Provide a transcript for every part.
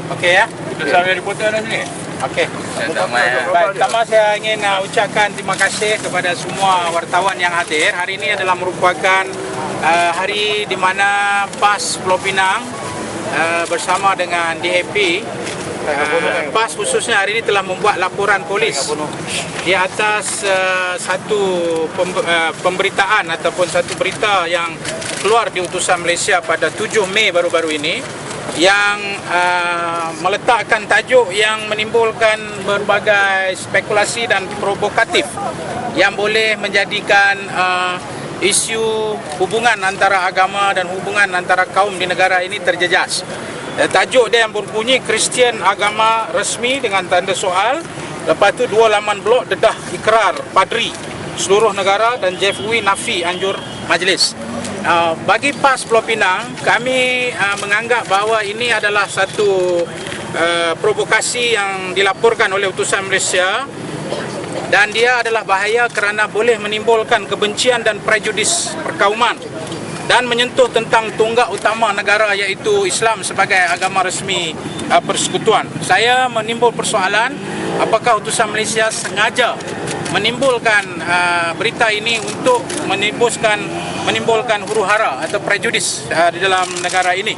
Okey ya. Saya reporter dah sini. Okey. Baik, pertama saya ingin ucapkan terima kasih kepada semua wartawan yang hadir. Hari ini adalah merupakan hari di mana PAS Pulau Pinang bersama dengan DAP PAS khususnya hari ini telah membuat laporan polis di atas satu pemberitaan ataupun satu berita yang keluar di utusan Malaysia pada 7 Mei baru-baru ini yang meletakkan tajuk yang menimbulkan berbagai spekulasi dan provokatif yang boleh menjadikan isu hubungan antara agama dan hubungan antara kaum di negara ini terjejas. Tajuk dia yang berbunyi Kristian agama resmi dengan tanda soal. Lepas tu 2 laman blok dedah ikrar padri seluruh negara dan Jeff Wee nafi anjur majlis. Bagi PAS Pulau Pinang, kami menganggap bahawa ini adalah satu provokasi yang dilaporkan oleh utusan Malaysia dan dia adalah bahaya kerana boleh menimbulkan kebencian dan prejudis perkauman dan menyentuh tentang tonggak utama negara iaitu Islam sebagai agama resmi persekutuan. Saya menimbul persoalan apakah utusan Malaysia sengaja menimbulkan berita ini untuk menimbulkan huru-hara atau prejudis di dalam negara ini.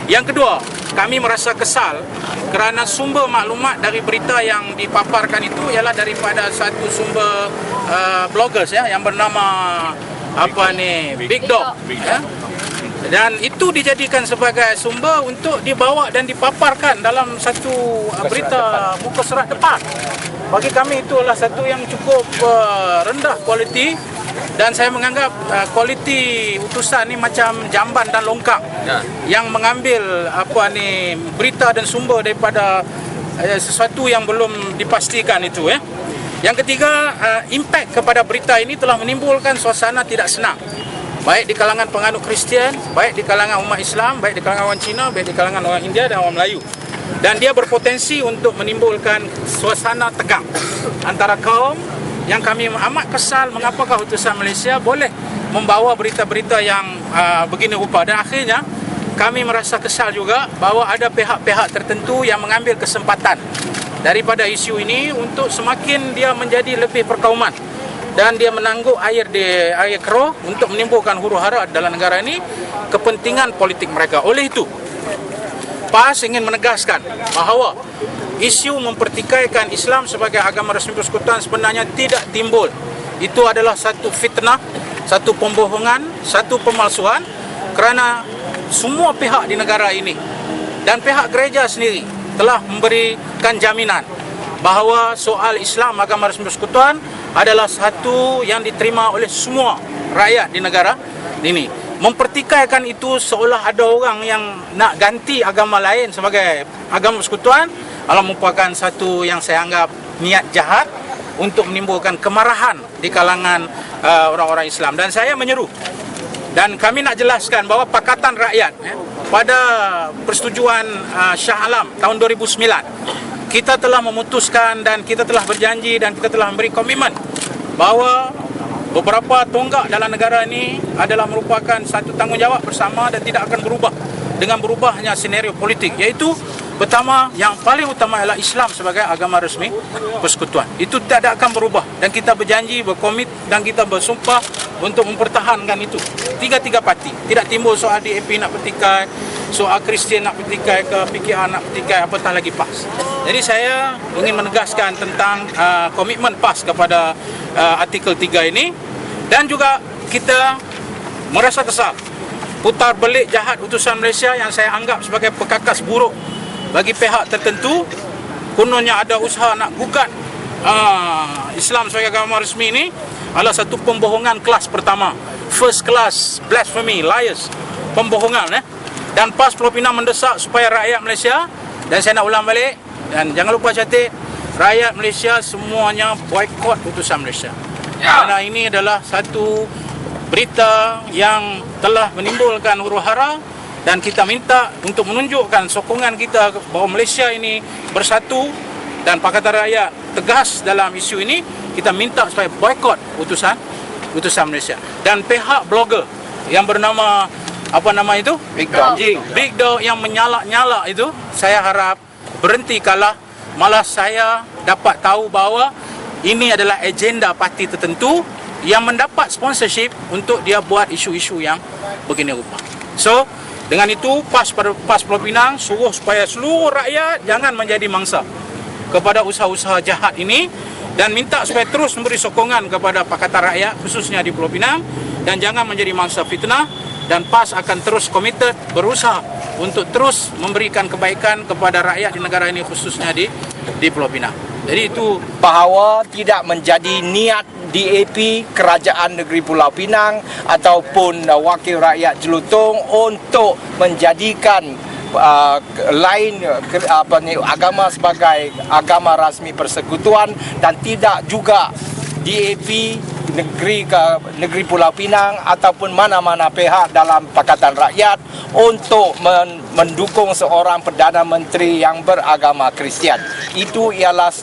Yang kedua, kami merasa kesal kerana sumber maklumat dari berita yang dipaparkan itu ialah daripada satu sumber bloggers yang bernama Big Dog. Dan itu dijadikan sebagai sumber untuk dibawa dan dipaparkan dalam satu berita muka surat depan. Bagi kami itu adalah satu yang cukup rendah kualiti dan saya menganggap kualiti utusan ni macam jamban dan longkang yang mengambil berita dan sumber daripada sesuatu yang belum dipastikan itu. Yang ketiga, impak kepada berita ini telah menimbulkan suasana tidak senang. Baik di kalangan penganut Kristian, baik di kalangan umat Islam, baik di kalangan orang Cina, baik di kalangan orang India dan orang Melayu. Dan dia berpotensi untuk menimbulkan suasana tegang antara kaum yang kami amat kesal mengapakah utusan Malaysia boleh membawa berita-berita yang begini rupa. Dan akhirnya kami merasa kesal juga bahawa ada pihak-pihak tertentu yang mengambil kesempatan daripada isu ini untuk semakin dia menjadi lebih perkauman dan dia menangguk air keruh untuk menimbulkan huru-hara dalam negara ini kepentingan politik mereka. Oleh itu, PAS ingin menegaskan bahawa isu mempertikaikan Islam sebagai agama resmi persekutuan sebenarnya tidak timbul. Itu adalah satu fitnah, satu pembohongan, satu pemalsuan kerana semua pihak di negara ini dan pihak gereja sendiri telah memberikan jaminan bahawa soal Islam agama resmi persekutuan adalah satu yang diterima oleh semua rakyat di negara ini. Mempertikaikan itu seolah ada orang yang nak ganti agama lain sebagai agama persekutuan adalah merupakan satu yang saya anggap niat jahat untuk menimbulkan kemarahan di kalangan orang-orang Islam. Dan saya menyeru dan kami nak jelaskan bahawa Pakatan Rakyat pada persetujuan Shah Alam tahun 2009 kita telah memutuskan dan kita telah berjanji dan kita telah memberi komitmen bahawa beberapa tonggak dalam negara ini adalah merupakan satu tanggungjawab bersama dan tidak akan berubah dengan berubahnya senario politik, iaitu pertama, yang paling utama adalah Islam sebagai agama resmi persekutuan. Itu tidak akan berubah dan kita berjanji, berkomit dan kita bersumpah untuk mempertahankan itu. Tiga-tiga parti. Tidak timbul soal DAP nak pertikai, soal Kristian nak pertikai ke, PKR nak pertikai, apatah lagi PAS. Jadi saya ingin menegaskan tentang komitmen PAS kepada artikel 3 ini dan juga kita merasa kesal putar belik jahat utusan Malaysia yang saya anggap sebagai perkakas buruk bagi pihak tertentu. Kononnya ada usaha nak gugat Islam sebagai agama resmi ini adalah satu pembohongan kelas pertama, first class blasphemy, liars, pembohongan. Dan PAS Pulau Pinang mendesak supaya rakyat Malaysia, dan saya nak ulang balik dan jangan lupa catat, rakyat Malaysia semuanya boikot utusan Malaysia. Kerana ini adalah satu berita yang telah menimbulkan huru-hara dan kita minta untuk menunjukkan sokongan kita bahawa Malaysia ini bersatu dan Pakatan Rakyat tegas dalam isu ini. Kita minta supaya boikot utusan Malaysia. Dan pihak blogger yang bernama Big Dog yang menyalak-nyalak itu, saya harap berhenti kalah. Malah saya dapat tahu bahawa ini adalah agenda parti tertentu yang mendapat sponsorship untuk dia buat isu-isu yang begini rupa. So, dengan itu PAS Pulau Pinang suruh supaya seluruh rakyat jangan menjadi mangsa kepada usaha-usaha jahat ini, dan minta supaya terus memberi sokongan kepada Pakatan Rakyat khususnya di Pulau Pinang, dan jangan menjadi mangsa fitnah. Dan PAS akan terus komited berusaha untuk terus memberikan kebaikan kepada rakyat di negara ini khususnya di Pulau Pinang. Jadi itu bahawa tidak menjadi niat DAP Kerajaan Negeri Pulau Pinang ataupun Wakil Rakyat Jelutong untuk menjadikan agama sebagai agama rasmi persekutuan, dan tidak juga DAP Negeri Pulau Pinang ataupun mana-mana pihak dalam Pakatan Rakyat untuk mendukung seorang Perdana Menteri yang beragama Kristian. Itu ialah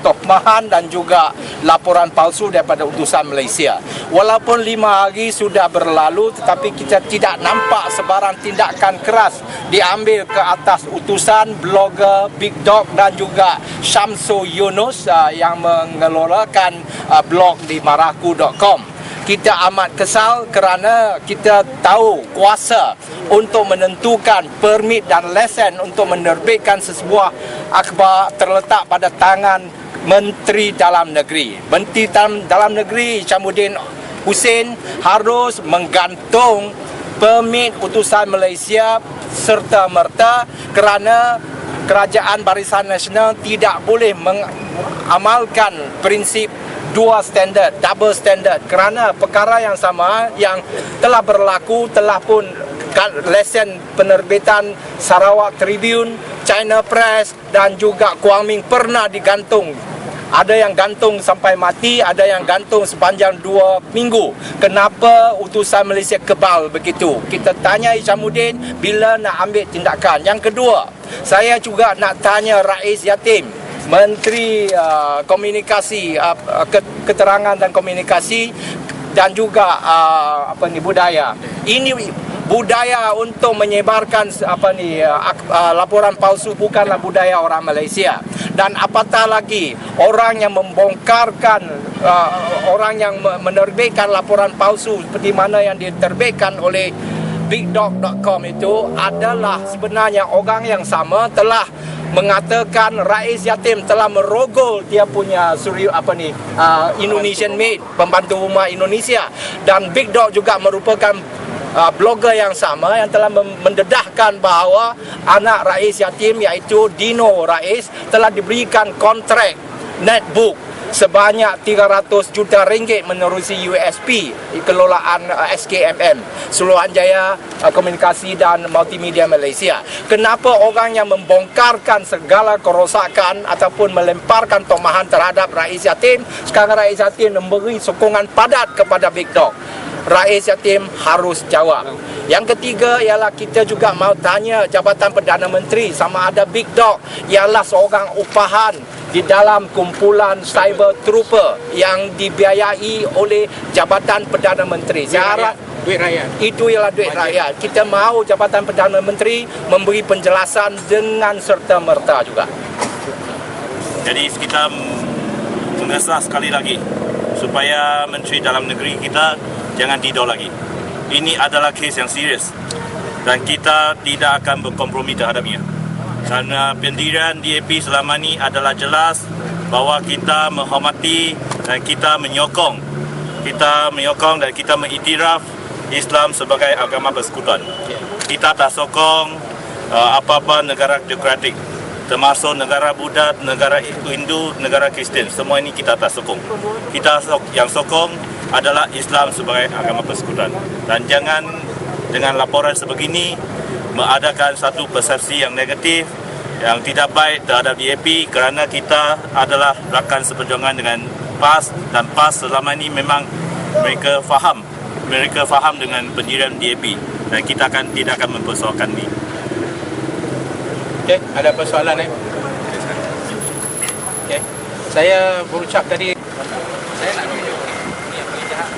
tohmahan dan juga laporan palsu daripada utusan Malaysia. Walaupun 5 hari sudah berlalu, tetapi kita tidak nampak sebarang tindakan keras diambil ke atas utusan blogger Big Dog dan juga Syamsul Yunus yang mengelolakan blog di maraku.com. Kita amat kesal kerana kita tahu kuasa untuk menentukan permit dan lesen untuk menerbitkan sebuah akhbar terletak pada tangan Menteri Dalam Negeri. Menteri Dalam Negeri Hishamuddin Hussein harus menggantung permit utusan Malaysia serta-merta kerana Kerajaan Barisan Nasional tidak boleh mengamalkan prinsip dua standard, double standard, kerana perkara yang sama yang telah berlaku telah pun lesen penerbitan Sarawak Tribune, China Press dan juga Kuang Ming pernah digantung. Ada yang gantung sampai mati, ada yang gantung sepanjang 2 minggu. Kenapa utusan Malaysia kebal begitu? Kita tanya Hishamuddin bila nak ambil tindakan. Yang kedua, saya juga nak tanya Rais Yatim, Menteri Komunikasi, Keterangan dan Komunikasi dan juga budaya. Ini budaya untuk menyebarkan laporan palsu bukanlah budaya orang Malaysia. Dan apatah lagi orang yang membongkarkan, orang yang menerbitkan laporan palsu seperti mana yang diterbitkan oleh BigDog.com itu adalah sebenarnya orang yang sama telah mengatakan Rais Yatim telah merogol dia punya Indonesian made, pembantu rumah Indonesia, dan Big Dog juga merupakan blogger yang sama yang telah mendedahkan bahawa anak Rais Yatim iaitu Dino Rais telah diberikan kontrak netbook sebanyak 300 juta ringgit menerusi USP kelolaan SKMM, Suruhanjaya Komunikasi dan Multimedia Malaysia. Kenapa orang yang membongkarkan segala kerosakan ataupun melemparkan tomahan terhadap Rais Yatim, sekarang Rais Yatim memberi sokongan padat kepada Big Dog? Rais Yatim harus jawab. Yang ketiga ialah kita juga mau tanya Jabatan Perdana Menteri sama ada Big Dog ialah seorang upahan di dalam kumpulan cyber trooper yang dibiayai oleh Jabatan Perdana Menteri. Saya harap duit rakyat. Itu ialah duit rakyat. Kita mahu Jabatan Perdana Menteri memberi penjelasan dengan serta-merta juga. Jadi kita mengesah sekali lagi supaya Menteri Dalam Negeri kita jangan didol lagi. Ini adalah kes yang serius dan kita tidak akan berkompromi terhadapnya. Kerana pendirian DAP selama ini adalah jelas bahawa kita menghormati dan kita menyokong dan kita mengiktiraf Islam sebagai agama persekutuan. Kita tak sokong apa-apa negara demokratik, termasuk negara Buddha, negara Hindu, negara Kristian. Semua ini kita tak sokong. Yang sokong adalah Islam sebagai agama persekutuan. Dan jangan dengan laporan sebegini mengadakan satu persepsi yang negatif, yang tidak baik terhadap DAP, kerana kita adalah rakan seperjuangan dengan PAS, dan PAS selama ini memang mereka faham dengan pendirian DAP, dan kita tidak akan mempersoalkan ini. Okey, ada persoalan Okey. Saya berucap tadi, saya nak tunjuk ni yang paling jahat.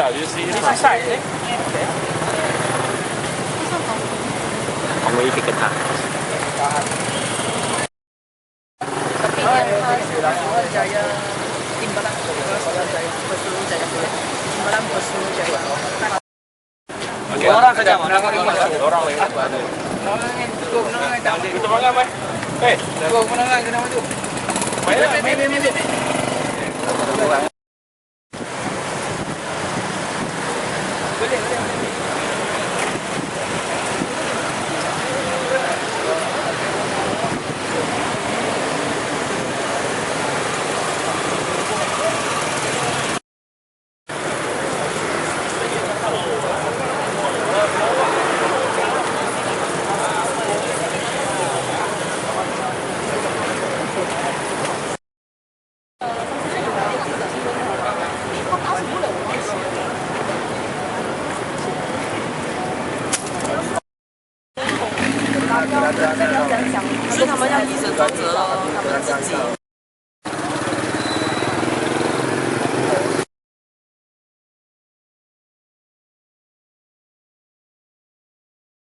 Yeah, you see, this side. Eh? Ông ấy thì cái thằng Orang saja, orang lewat. Itu mana, Mai? Mana kena maju? Bro, 是他们要以身作则咯，他们自己。